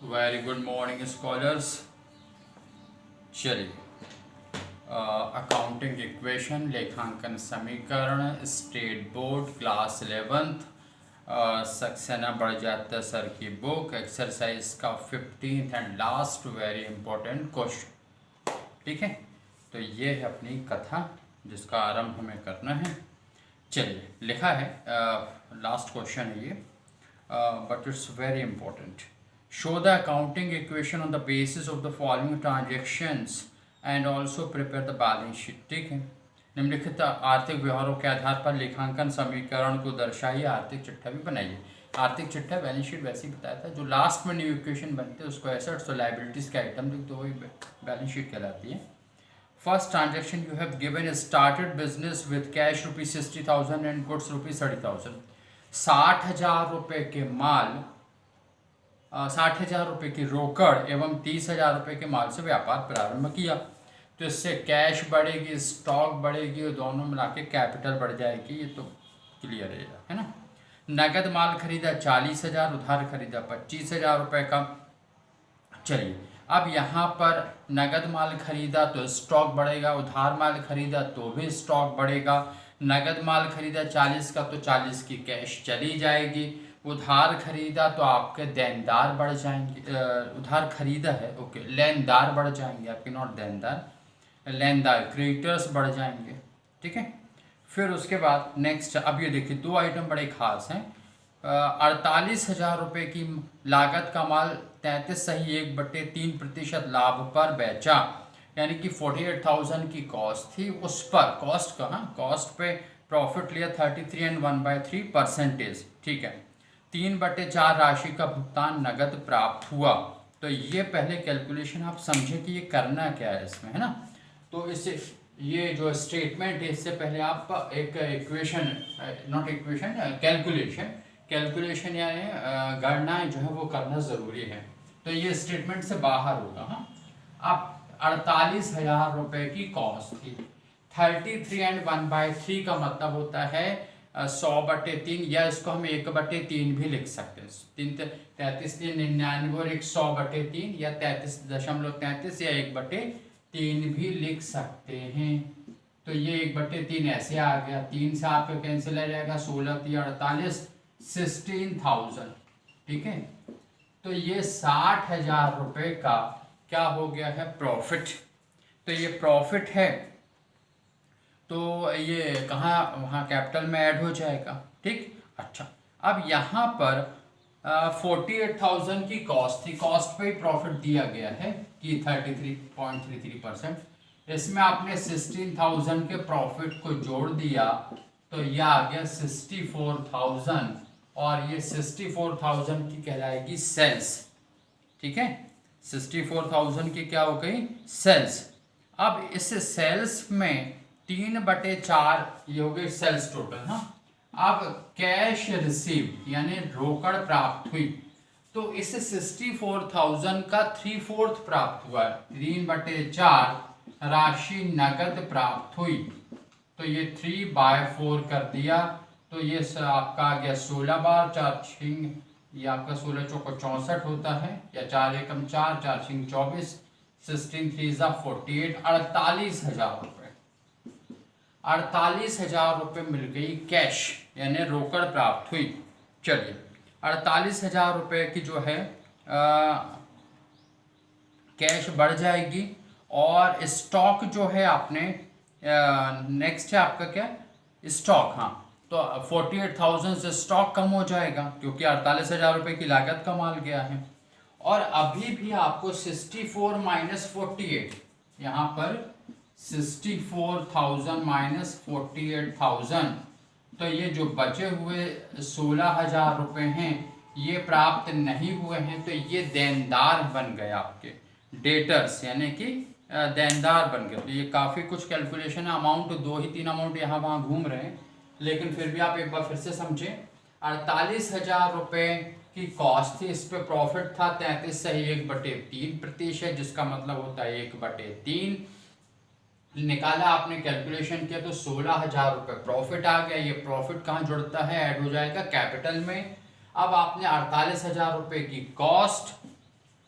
Very good morning scholars. चलिए, accounting equation लेखांकन समीकरण state board class 11th section बढ़ जाता सर की बुक एक्सरसाइज का 15th and last very important question. ठीक है, तो ये है अपनी कथा जिसका आरंभ हमें करना है। चलिए, लिखा है लास्ट क्वेश्चन है ये, but it's very important. Show the accounting equation on the basis of the following transactions and also prepare the balance sheet। ठीक है, निम्नलिखित आर्थिक व्यवहारों के आधार पर लेखांकन समीकरण को दर्शाइए, आर्थिक चिट्ठा भी बनाइए। आर्थिक चिट्ठा बैलेंस शीट वैसे ही बताया था, जो लास्ट में न्यू इक्वेशन बनते हैं उसको एसेट्स और लाइबिलिटीज के आइटम लिख दो, वही बैलेंस शीट कहलाती है। First transaction you have given started business with cash ₹60,000 and goods ₹30,000। 60,000 रुपये के माल 60,000 रुपये की रोकड़ एवं 30,000 रुपये के माल से व्यापार प्रारंभ किया। तो इससे कैश बढ़ेगी, स्टॉक बढ़ेगी और दोनों मिला के कैपिटल बढ़ जाएगी। ये तो क्लियर है ना। नगद माल खरीदा 40,000, उधार खरीदा 25,000 रुपये का। चलिए, अब यहाँ पर नगद माल खरीदा तो स्टॉक बढ़ेगा, उधार माल खरीदा तो भी स्टॉक बढ़ेगा। नगद माल खरीदा 40 का तो 40 की कैश चली जाएगी। उधार खरीदा तो आपके देनदार बढ़ जाएंगे, उधार खरीदा है ओके, लेनदार बढ़ जाएंगे आपके, नॉट देनदार, लेनदार क्रेडिटर्स बढ़ जाएंगे। ठीक है, फिर उसके बाद नेक्स्ट, अब ये देखिए दो आइटम बड़े खास हैं। 48,000 रुपये की लागत का माल 33.1/3% लाभ पर बेचा, यानी कि 48,000 की कॉस्ट थी, उस पर कॉस्ट का कॉस्ट पे प्रॉफिट लिया 33 and 1/3%। ठीक है, 3/4 राशि का भुगतान नगद प्राप्त हुआ। तो ये पहले कैलकुलेशन आप समझे कि ये करना क्या है इसमें, है ना। तो इससे ये जो स्टेटमेंट है इससे पहले आप एक इक्वेशन, नॉट इक्वेशन, कैलकुलेशन यानी गणनाएं जो है वो करना ज़रूरी है। तो ये स्टेटमेंट से बाहर होगा। अब 48,000 रुपये की कॉस्ट थी, 33 and 1/3 का मतलब होता है 100/3, या इसको हम 1/3 भी लिख सकते हैं। 33,99 और 100/3 या 33.33 या 1/3 भी लिख सकते हैं। तो ये 1/3 ऐसे आ गया, 3 से आपका कैंसिल आ जाएगा, 16×3 = 48, 16,000। ठीक है, तो ये 60,000 रुपये का क्या हो गया है, प्रॉफिट। तो ये प्रॉफिट है, तो ये कहाँ, वहाँ कैपिटल में ऐड हो जाएगा। ठीक, अच्छा, अब यहाँ पर 48,000 की कॉस्ट थी, कॉस्ट पे ही प्रॉफिट दिया गया है कि 33.33%। इसमें आपने 16,000 के प्रॉफिट को जोड़ दिया तो यह आ गया 64,000, और ये 64,000 की कहलाएगी सेल्स। ठीक है, 64,000 की क्या हो गई, सेल्स। अब इस सेल्स में 3/4 ये हो गई सेल्स टोटल। अब कैश रिसीव यानी रोकड़ प्राप्त हुई, तो इस 64,000 का 3/4 प्राप्त हुआ है, 3/4 राशि नगद प्राप्त हुई। तो ये 3/4 कर दिया, तो ये आपका आ गया 16 बार, 4 6 ये आपका 16 चौको 64 होता है, या 4 एकम 4, 4 6 24, 16 3 = 48, 48,000 रुपये। 48,000 रुपये मिल गई कैश, यानी रोकड़ प्राप्त हुई। चलिए, 48,000 रुपये की जो है कैश बढ़ जाएगी, और स्टॉक जो है आपने नेक्स्ट है आपका क्या, स्टॉक। तो 48,000 से स्टॉक कम हो जाएगा क्योंकि 48,000 रुपये की लागत का माल गया है। और अभी भी आपको 64 - 48, यहाँ पर 64,000 - 48,000, तो ये जो बचे हुए 16,000 रुपये हैं ये प्राप्त नहीं हुए हैं, तो ये देनदार बन गए आपके, डेटर्स यानी कि देनदार बन गए। तो ये काफ़ी कुछ कैलकुलेशन है, अमाउंट 2 ही 3 अमाउंट यहाँ वहाँ घूम रहे हैं, लेकिन फिर भी आप एक बार फिर से समझें। 48,000 रुपये की कॉस्ट थी, इस पे प्रॉफिट था 33 सही 1/3%, जिसका मतलब होता है 1/3 निकाला आपने, कैलकुलेशन किया तो 16,000 रुपये प्रॉफिट आ गया। ये प्रॉफिट कहाँ जुड़ता है, ऐड हो जाएगा कैपिटल में। अब आपने 48,000 रुपये की कॉस्ट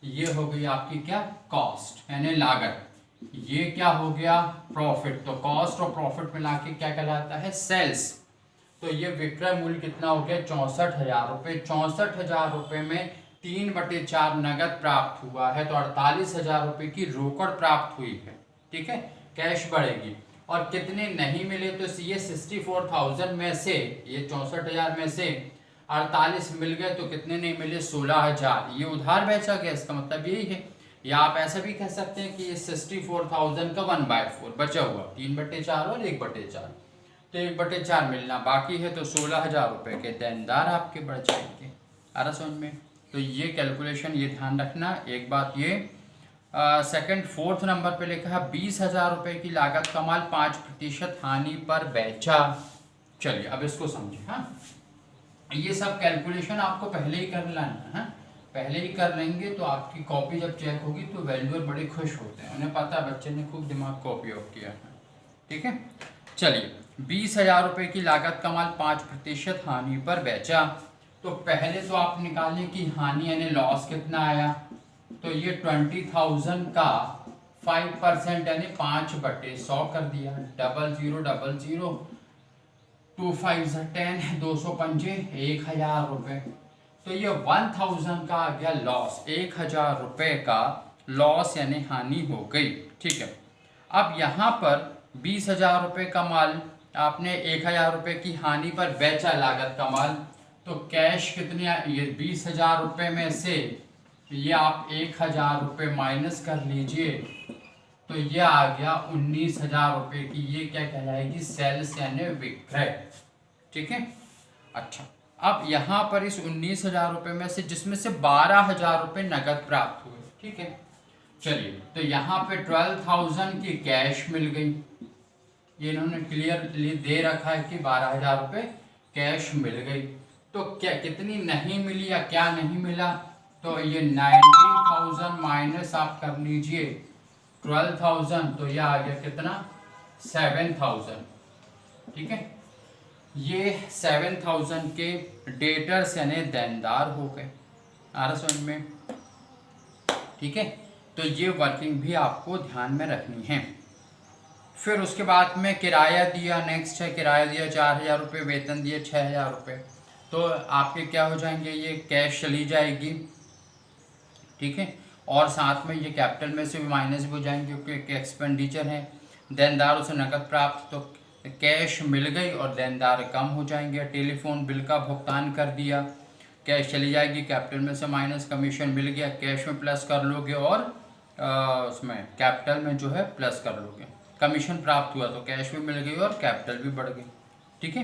ये हो गई आपकी क्या, कॉस्ट यानी लागत, ये क्या हो गया, प्रॉफिट। तो कॉस्ट और प्रॉफिट मिला के क्या कहलाता है, सेल्स। तो ये विक्रय मूल्य कितना हो गया, 64,000 रुपये। 64,000 रुपये में 3/4 नगद प्राप्त हुआ है, तो 48,000 रुपये की रोकड़ प्राप्त हुई है। ठीक है, कैश बढ़ेगी। और कितने नहीं मिले, तो ये 64,000 में से, ये 64,000 में से 48 मिल गए, तो कितने नहीं मिले, 16,000। ये उधार बेचा गया, इसका मतलब यही है। या आप ऐसा भी कह सकते हैं कि ये 64,000 का 1/4 बचा हुआ, 3/4 और 1/4, तो 1/4 मिलना बाकी है, तो 16,000 रुपये के देनदार आपके बढ़ जाएंगे। आ रहा समझ में। तो ये कैलकुलेशन, ये ध्यान रखना। एक बात ये, सेकंड 4th नंबर पे लिखा है 20,000 रुपये की लागत का माल 5% हानि पर बेचा। चलिए अब इसको समझे। हाँ, ये सब कैलकुलेशन आपको पहले ही कर लेना है, पहले ही कर लेंगे तो आपकी कॉपी जब चेक होगी तो वैल्यूअर बड़े खुश होते हैं, उन्हें पता है बच्चे ने खूब दिमाग का उपयोग किया है। ठीक है, चलिए 20,000 रुपये की लागत का माल 5% हानि पर बेचा। तो पहले तो आप निकालें कि हानि यानी लॉस कितना आया, तो ये 20,000 का 5% यानी 5/100 कर दिया। 0000 2 5 10, 200 पंजे 1,000 रुपये। तो ये 1,000 का आ गया लॉस, 1,000 रुपये का लॉस यानी हानि हो गई। ठीक है, अब यहाँ पर 20,000 रुपये का माल आपने 1,000 रुपये की हानि पर बेचा लागत का माल, तो कैश कितने, ये 20,000 रुपये में से ये आप 1,000 रुपये माइनस कर लीजिए, तो ये आ गया 19,000 रुपये की। ये क्या कहलाएगी, सेल्स यानी विक्रय। ठीक है, अच्छा अब यहाँ पर इस 19,000 रुपये में से, जिसमें से 12,000 रुपये नगद प्राप्त हुए। ठीक है, चलिए तो यहाँ पे 12,000 की कैश मिल गई, ये इन्होंने क्लियरली दे रखा है कि 12,000 रुपये कैश मिल गई। तो क्या कितनी नहीं मिली या क्या नहीं मिला, तो ये 19,000 माइनस आप कर लीजिए 12,000, तो यह आ गया कितना, 7,000। ठीक है, ये 7,000 के डेटर्स यानी देनदार हो गए। आ रहा समझ में। ठीक है, तो ये वर्किंग भी आपको ध्यान में रखनी है। फिर उसके बाद में किराया दिया, नेक्स्ट है किराया दिया 4,000 रुपये, वेतन दिए 6,000 रुपये, तो आपके क्या हो जाएंगे, ये कैश चली जाएगी। ठीक है, और साथ में ये कैपिटल में से भी माइनस भी हो जाएंगे क्योंकि एक्सपेंडिचर है। देनदारों से नकद प्राप्त, तो कैश मिल गई और देनदार कम हो जाएंगे। टेलीफोन बिल का भुगतान कर दिया, कैश चली जाएगी, कैपिटल में से माइनस, कमीशन मिल गया, कैश में प्लस कर लोगे और उसमें कैपिटल में जो है प्लस कर लोगे। कमीशन प्राप्त हुआ तो कैश भी मिल गई और कैपिटल भी बढ़ गई। ठीक है,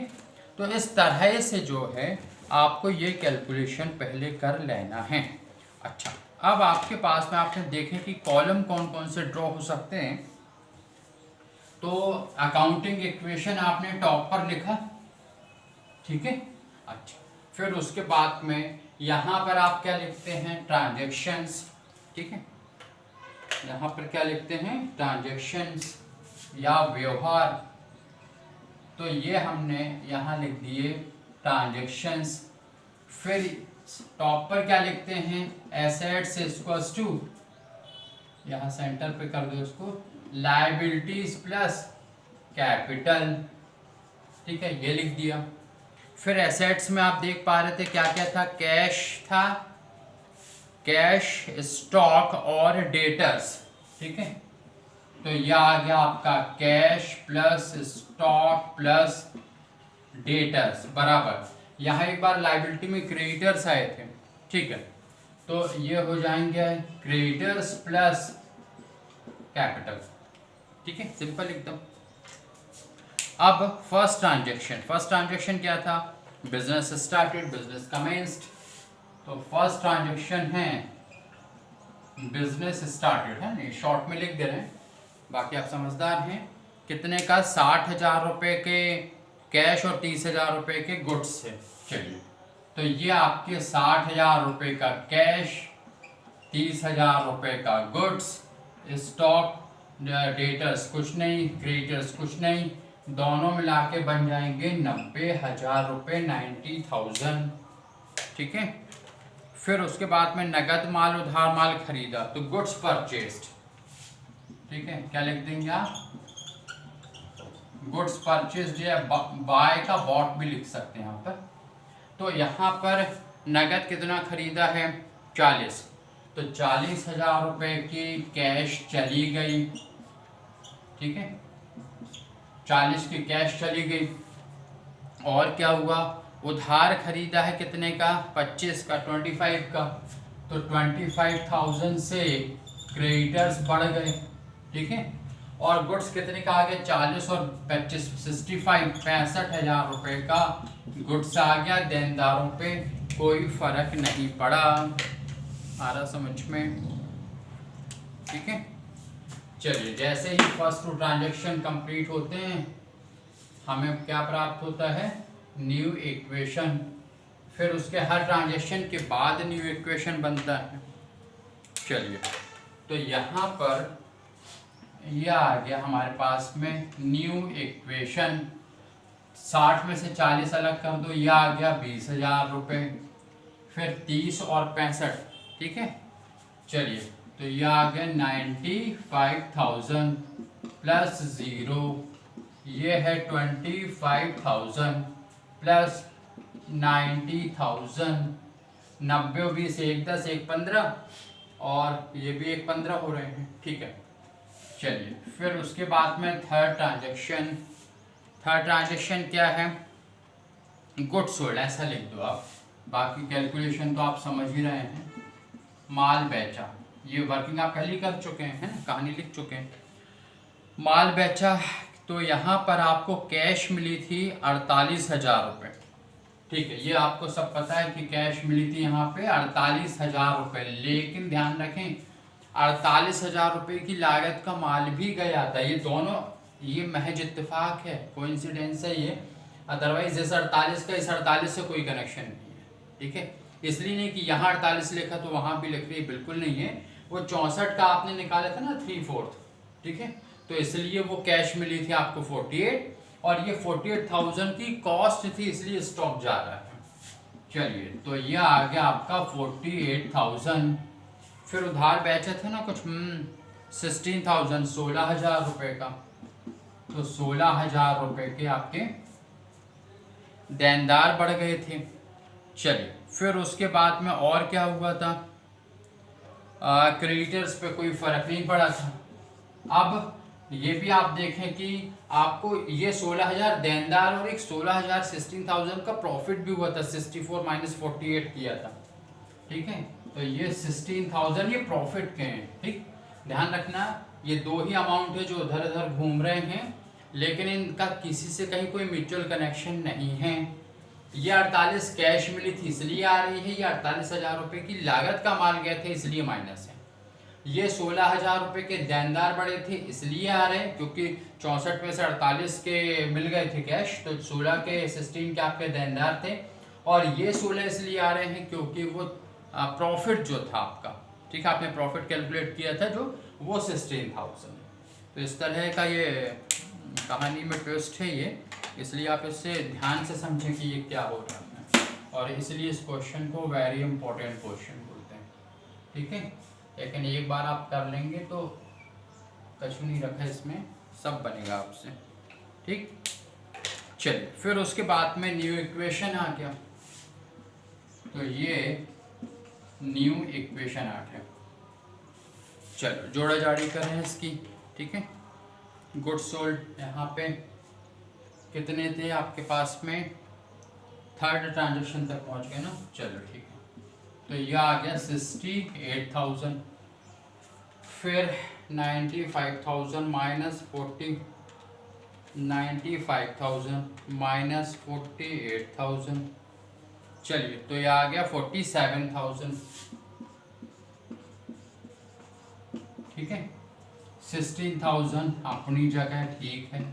तो इस तरह से जो है आपको ये कैलकुलेशन पहले कर लेना है। अच्छा, अब आपके पास में आपने देखें कि कॉलम कौन कौन से ड्रॉ हो सकते हैं। तो अकाउंटिंग इक्वेशन आपने टॉप पर लिखा। ठीक है, अच्छा फिर उसके बाद में यहाँ पर आप क्या लिखते हैं, ट्रांजैक्शंस। ठीक है, यहाँ पर क्या लिखते हैं, ट्रांजैक्शंस या व्यवहार, तो ये हमने यहाँ लिख दिए ट्रांजैक्शंस। फिर टॉप पर क्या लिखते हैं, एसेट्स इक्वल्स टू, यहाँ सेंटर पे कर दो इसको, लायबिलिटीज प्लस कैपिटल। ठीक है, ये लिख दिया। फिर एसेट्स में आप देख पा रहे थे क्या क्या था, कैश था, कैश, स्टॉक और डेटर्स। ठीक है, तो यह आ गया आपका cash plus stock plus debtors बराबर, यहाँ एक बार लाइबिलिटी में क्रेडिटर्स आए थे। ठीक है, तो ये हो जाएंगे क्रेडिटर्स प्लस कैपिटल। ठीक है, सिंपल एकदम। अब फर्स्ट ट्रांजैक्शन क्या था, बिजनेस स्टार्टेड, बिजनेस कमेंस्ड। तो फर्स्ट ट्रांजैक्शन है बिजनेस स्टार्टेड, है नहीं, शॉर्ट में लिख दे रहे हैं, बाकी आप समझदार हैं। कितने का, 60,000 रुपये के कैश और 30,000 रुपये के गुड्स से। चलिए, तो ये आपके 60,000 रुपये का कैश, 30,000 रुपये का गुड्स, स्टॉक, डेटर्स कुछ नहीं, क्रेडिटर्स कुछ नहीं, दोनों मिला के बन जाएंगे 90,000 रुपये, 90,000। ठीक है, फिर उसके बाद में नगद माल उधार माल खरीदा तो गुड्स परचेस्ड, ठीक है, क्या लिख देंगे आप, गुड्स परचेस्ड या बाय का बॉट भी लिख सकते हैं यहाँ पर। तो यहाँ पर नगद कितना खरीदा है 40, तो 40,000 रुपये की कैश चली गई, ठीक है, 40 की कैश चली गई। और क्या हुआ, उधार खरीदा है कितने का 25 का 25 का, तो 25,000 से क्रेडिटर्स बढ़ गए, ठीक है। और गुड्स कितने का आ गया 40 और 25 65 65,000 रुपये का गुड्स आ गया, देनदारों पे कोई फर्क नहीं पड़ा। आ रहा समझ में, ठीक है। चलिए, जैसे ही फर्स्ट टू ट्रांजेक्शन कंप्लीट होते हैं हमें क्या प्राप्त होता है, न्यू इक्वेशन। फिर उसके हर ट्रांजेक्शन के बाद न्यू इक्वेशन बनता है। चलिए, तो यहाँ पर यह आ गया हमारे पास में न्यू इक्वेशन। 60 में से 40 अलग कर दो, यह आ गया 20,000 रुपये। फिर 30 और 65, ठीक है। चलिए, तो यह आ गया 95,000 प्लस 0, ये है 25,000 प्लस 90,000। 90 और 20 1 10 1 15 और ये भी 1 15 हो रहे हैं, ठीक है। चलिए, फिर उसके बाद में थर्ड ट्रांजेक्शन क्या है, गुड्स सोल्ड, ऐसा लिख दो आप, बाकी कैलकुलेशन तो आप समझ ही रहे हैं। माल बेचा, ये वर्किंग आप पहले ही कर चुके हैं, कहानी लिख चुके हैं। माल बेचा, तो यहाँ पर आपको कैश मिली थी 48,000 रुपये, ठीक है, ये आपको सब पता है कि कैश मिली थी यहाँ पे 48,000 रुपये। लेकिन ध्यान रखें 48,000 रुपये की लागत का माल भी गया था। ये दोनों, ये महज इत्तेफाक है, कोइंसिडेंस है ये, अदरवाइज इस 48 का इस 48 से कोई कनेक्शन नहीं है, ठीक है। इसलिए नहीं कि यहाँ 48 लिखा तो वहाँ भी लिख रही है, बिल्कुल नहीं है। वो 64 का आपने निकाला था ना 3/4, ठीक है, तो इसलिए वो कैश मिली थी आपको 48 और ये 48,000 की कॉस्ट थी, इसलिए स्टॉक जा रहा है। चलिए, तो ये आ गया आपका 48,000। फिर उधार बेचा था ना कुछ 16,000, 16,000 रुपये का, तो 16,000 रुपये के आपके देनदार बढ़ गए थे। चलिए, फिर उसके बाद में और क्या हुआ था, क्रेडिटर्स पे कोई फर्क नहीं पड़ा था। अब ये भी आप देखें कि आपको ये 16,000 देनदार और एक 16,000 16,000 का प्रॉफिट भी हुआ था, 64 माइनस 48 किया था, ठीक है। तो ये 16,000 ये प्रॉफिट के हैं, ठीक, ध्यान रखना। ये दो ही अमाउंट है जो उधर उधर घूम रहे हैं, लेकिन इनका किसी से कहीं कोई म्यूचुअल कनेक्शन नहीं है। ये 48 कैश मिली थी इसलिए आ रही है, ये 48,000 रुपये की लागत का माल गए थे इसलिए माइनस है। ये 16,000 रुपये के देनदार बढ़े थे इसलिए आ रहे हैं, क्योंकि 64 में से 48 के मिल गए थे कैश, तो 16 के 16 के आपके देनदार थे। और ये 16 इसलिए आ रहे हैं क्योंकि वो प्रॉफिट जो था आपका, ठीक है, आपने प्रॉफिट कैलकुलेट किया था जो, वो 16,000। तो इस तरह का ये कहानी में ट्विस्ट है ये, इसलिए आप इससे ध्यान से समझें कि ये क्या हो रहा है, और इसलिए इस क्वेश्चन को वेरी इंपॉर्टेंट क्वेश्चन बोलते हैं, ठीक है। लेकिन एक बार आप कर लेंगे तो कछु नहीं रखा इसमें, सब बनेगा आपसे, ठीक। चलिए, फिर उसके बाद में न्यू इक्वेशन आ गया, तो ये न्यू इक्वेशन आ गया। चलो, जोड़ा जाड़ी करें इसकी, ठीक है। गुड सोल्ड यहाँ पे कितने थे आपके पास में, थर्ड ट्रांजेक्शन तक पहुँच गए ना, चलो ठीक है। तो यह आ गया 68,000। फिर 95,000 माइनस 48,000। चलिए, तो यह आ गया 47,000, ठीक है। 16,000 अपनी जगह ठीक है।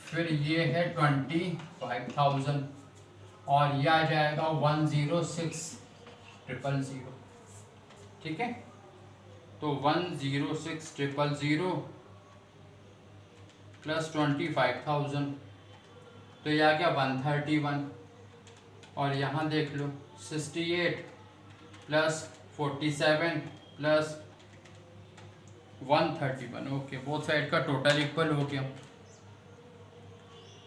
फिर ये है 25,000 और यह आ जाएगा 106,000, ठीक है। तो 106,000 प्लस 25,000, तो यह आ गया 131। और यहाँ देख लो 68 plus 47 plus 131। Okay, both side का टोटल इक्वल हो गया।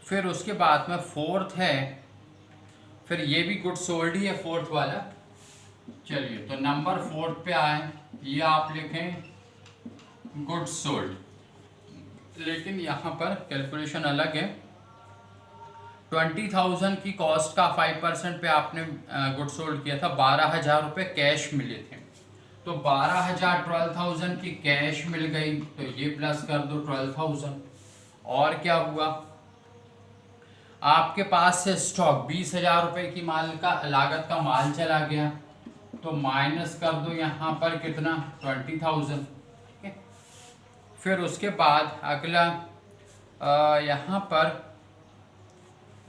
फिर उसके बाद में फोर्थ है, फिर ये भी गुड सोल्ड ही है फोर्थ वाला। चलिए, तो नंबर फोर्थ पे आए, ये आप लिखें गुड सोल्ड, लेकिन यहाँ पर कैलकुलेशन अलग है। 20,000 की कॉस्ट का 5% पे आपने गुड सोल्ड किया था, 12,000 रुपये कैश मिले थे। तो 12,000 12,000 की कैश मिल गई, तो ये प्लस कर दो 12,000। और क्या हुआ, आपके पास से स्टॉक 20,000 रुपये की माल का लागत का माल चला गया, तो माइनस कर दो यहाँ पर कितना 20,000। फिर उसके बाद अगला यहाँ पर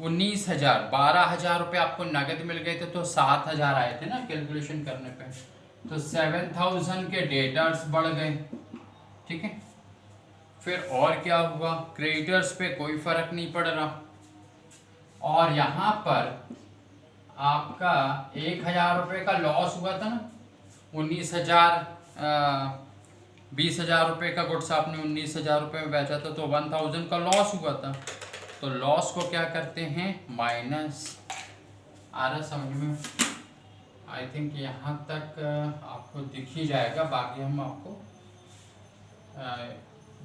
19,000, 12,000 रुपये आपको नगद मिल गए थे, तो 7,000 आए थे ना कैलकुलेशन करने पे, तो 7,000 के डेटर्स बढ़ गए। ठीक है, फिर और क्या हुआ, क्रेडिटर्स पे कोई फर्क नहीं पड़ रहा, और यहाँ पर आपका 1,000 रुपये का लॉस हुआ था ना, 20,000 रुपये का गुड्स आपने 19,000 रुपये में बेचा था, तो 1,000 का लॉस हुआ था। तो लॉस को क्या करते हैं, माइनस। आ रहा समझ में? आई थिंक यहाँ तक आपको दिख ही जाएगा, बाकी हम आपको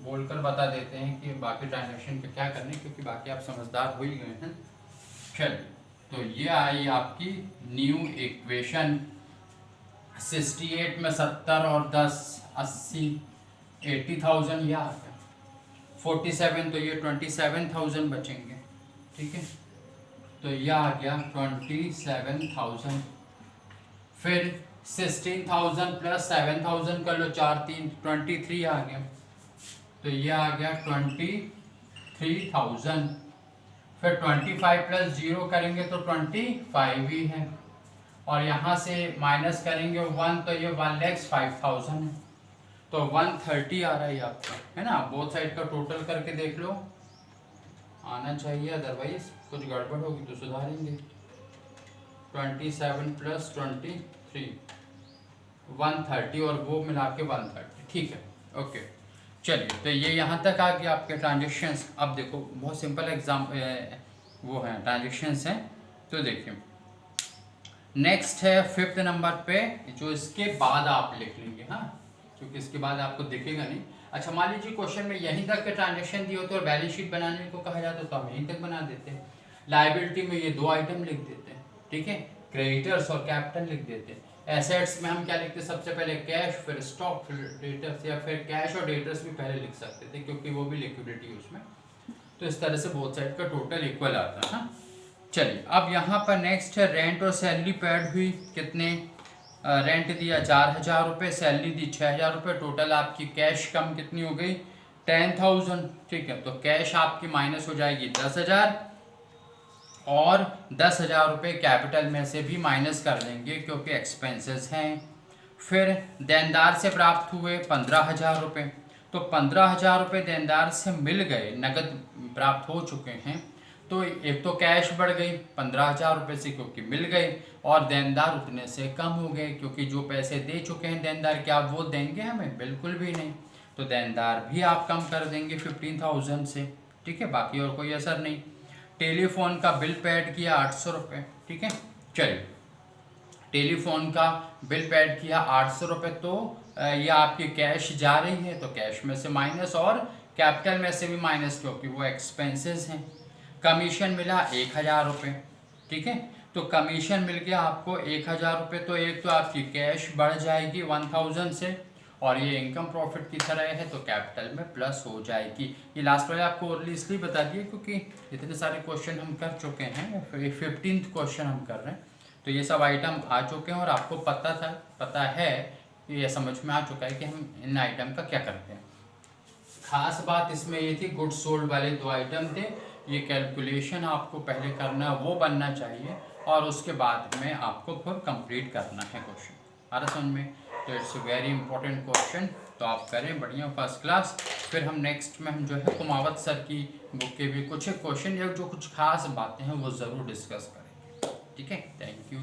बोलकर बता देते हैं कि बाकी ट्रांजेक्शन पे क्या करने, क्योंकि बाकी आप समझदार हो ही गए हैं। चलिए, तो ये आई आपकी न्यू इक्वेशन। 68 में 70 और 10 80, 80,000 ये आ गया। 47 तो ये 27,000 बचेंगे। ठीक है, तो ये आ गया 27,000। फिर 16,000 प्लस 7,000 कर लो, 4 3 23 आ गया, तो ये आ गया 23,000। फिर 25 प्लस 0 करेंगे तो 25 ही है, और यहाँ से माइनस करेंगे 1, तो ये 1,05,000 है, तो 130 आ रहा है आपका, है ना। बोथ साइड का टोटल करके देख लो, आना चाहिए, अदरवाइज कुछ गड़बड़ होगी तो सुधारेंगे। 27 प्लस 23 130, और वो मिला के 130। ठीक है, ओके। चलिए, तो ये यहाँ तक आ गया आपके ट्रांजेक्शन्स। अब देखो, बहुत सिंपल एग्जाम वो है ट्रांजेक्शन्स हैं। तो देखिए, नेक्स्ट है 5th नंबर पे, जो इसके बाद आप लिख लेंगे, हाँ, क्योंकि इसके बाद आपको दिखेगा नहीं। अच्छा, मान लीजिए क्वेश्चन में यहीं तक के ट्रांजेक्शन दिए होते और बैलेंस शीट बनाने को कहा जाता तो हम यहीं तक बना देते हैं। लायबिलिटी में ये 2 आइटम लिख देते हैं, ठीक है, क्रेडिटर्स और कैपिटल लिख देते हैं। एसेट्स में हम क्या लिखते हैं, सबसे पहले कैश, फिर स्टॉक, फिर डेटर्स, या फिर कैश और डेटर्स भी पहले लिख सकते थे, क्योंकि वो भी लिक्विडिटी उसमें। तो इस तरह से बोथ साइड का टोटल इक्वल आता है। चलिए, अब यहाँ पर नेक्स्ट है रेंट और सैलरी पेड हुई। कितने रेंट दिया 4,000 रुपये, सैलरी दी 6,000 रुपये, टोटल आपकी कैश कम कितनी हो गई 10,000। ठीक है, तो कैश आपकी माइनस हो जाएगी 10,000, और 10,000 रुपये कैपिटल में से भी माइनस कर लेंगे क्योंकि एक्सपेंसेस हैं। फिर देनदार से प्राप्त हुए 15,000 रुपये, तो 15,000 रुपये देनदार से मिल गए, नगद प्राप्त हो चुके हैं। तो एक तो कैश बढ़ गई 15,000 रुपये से, क्योंकि मिल गए, और देनदार उतने से कम हो गए, क्योंकि जो पैसे दे चुके हैं देनदार, क्या वो देंगे हमें? बिल्कुल भी नहीं। तो देनदार भी आप कम कर देंगे 15,000 से। ठीक है, बाकी और कोई असर नहीं। टेलीफोन का बिल पेड किया 800 रुपये। ठीक है, चलिए, टेलीफोन का बिल पेड किया 800 रुपये, तो ये आपकी कैश जा रही है, तो कैश में से माइनस, और कैपिटल में से भी माइनस, क्योंकि वो एक्सपेंसेस हैं। कमीशन मिला 1,000 रुपये। ठीक है, तो कमीशन मिल गया आपको 1,000 रुपये, तो एक तो आपकी कैश बढ़ जाएगी 1,000 से, और ये इनकम प्रॉफिट की तरह है, तो कैपिटल में प्लस हो जाएगी। ये लास्ट वाले आपको ओरली इसलिए बता दिए क्योंकि इतने सारे क्वेश्चन हम कर चुके हैं, 15th क्वेश्चन हम कर रहे हैं, तो ये सब आइटम आ चुके हैं, और आपको पता है, ये समझ में आ चुका है कि हम इन आइटम का क्या करते हैं। खास बात इसमें ये थी, गुड सोल्ड वाले 2 आइटम थे, ये कैलकुलेशन आपको पहले करना, वो बनना चाहिए, और उसके बाद में आपको खुद कंप्लीट करना है क्वेश्चन। आ रहा समझ में? तो इट्स वेरी इंपॉर्टेंट क्वेश्चन, तो आप करें बढ़िया, फर्स्ट क्लास। फिर हम नेक्स्ट में हम जो है कुमावत सर की बुक के भी कुछ क्वेश्चन या जो कुछ खास बातें हैं वो ज़रूर डिस्कस करेंगे। ठीक है, थैंक यू।